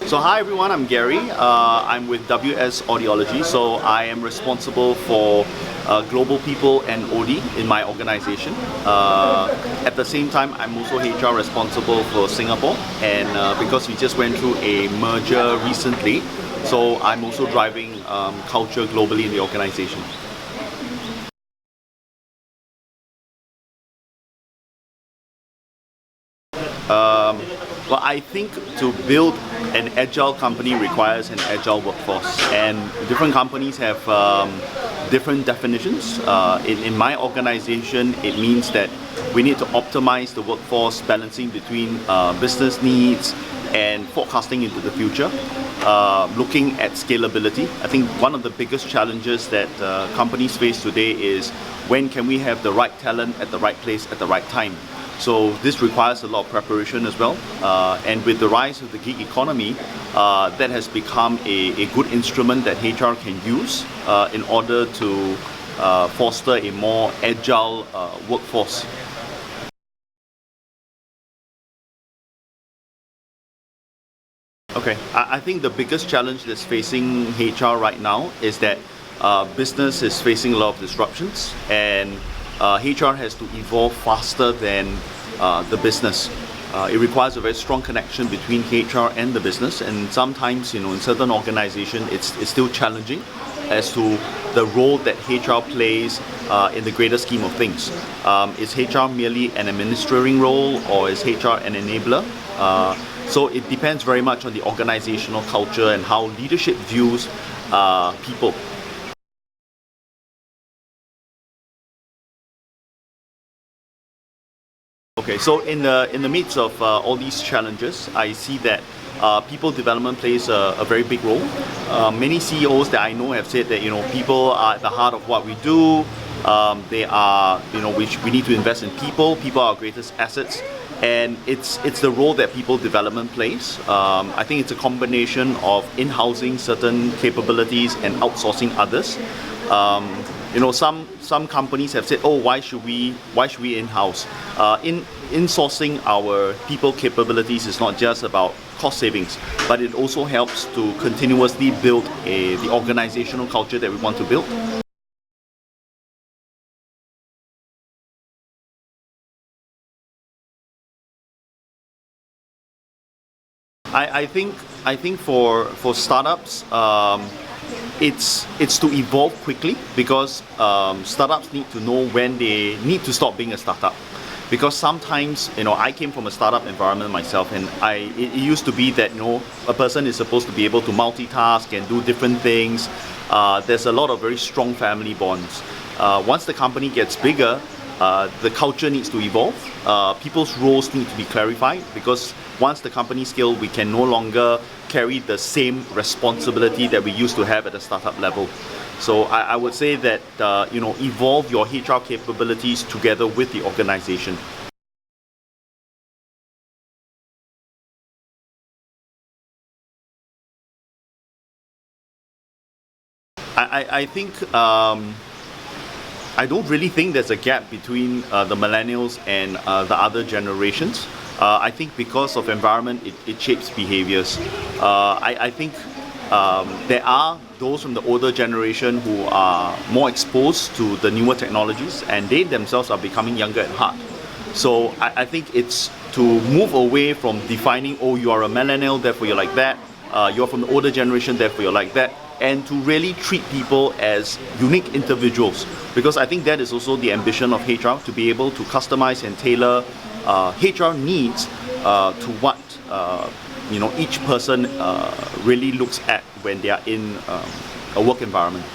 So hi everyone, I'm Gary. I'm with WS Audiology. So I am responsible for global people and OD in my organization. At the same time, I'm also HR responsible for Singapore, and because we just went through a merger recently, so I'm also driving culture globally in the organization. Well, I think to build an agile company requires an agile workforce, and different companies have different definitions. In my organization, it means that we need to optimize the workforce, balancing between business needs and forecasting into the future, looking at scalability. I think one of the biggest challenges that companies face today is when can we have the right talent at the right place at the right time. So this requires a lot of preparation as well, and with the rise of the gig economy, that has become a good instrument that HR can use in order to foster a more agile workforce. Okay, I think the biggest challenge that's facing HR right now is that business is facing a lot of disruptions, and HR has to evolve faster than the business. It requires a very strong connection between HR and the business, and sometimes, in certain organizations, it's still challenging as to the role that HR plays in the greater scheme of things. Is HR merely an administering role, or is HR an enabler? So it depends very much on the organizational culture and how leadership views people. Okay, so in the midst of all these challenges, I see that people development plays a very big role. Many CEOs that I know have said that people are at the heart of what we do. They are we need to invest in people. People are our greatest assets, and it's the role that people development plays. I think it's a combination of in-housing certain capabilities and outsourcing others. Some companies have said, oh, why should we in-house? In-sourcing our people capabilities is not just about cost savings, but it also helps to continuously build the organizational culture that we want to build. I think for startups, it's to evolve quickly, because startups need to know when they need to stop being a startup. Because sometimes, I came from a startup environment myself, and it used to be that a person is supposed to be able to multitask and do different things. There's a lot of very strong family bonds. Once the company gets bigger, the culture needs to evolve. People's roles need to be clarified, because once the company scales, we can no longer carry the same responsibility that we used to have at the startup level. So I would say that evolve your HR capabilities together with the organization. I think I don't really think there's a gap between the millennials and the other generations. I think because of environment, it shapes behaviors. I think there are those from the older generation who are more exposed to the newer technologies, and they themselves are becoming younger at heart. So I think it's to move away from defining, oh, you are a millennial, therefore you're like that, you're from the older generation, therefore you're like that, and to really treat people as unique individuals. Because I think that is also the ambition of HR, to be able to customize and tailor HR needs to what each person really looks at when they are in a work environment.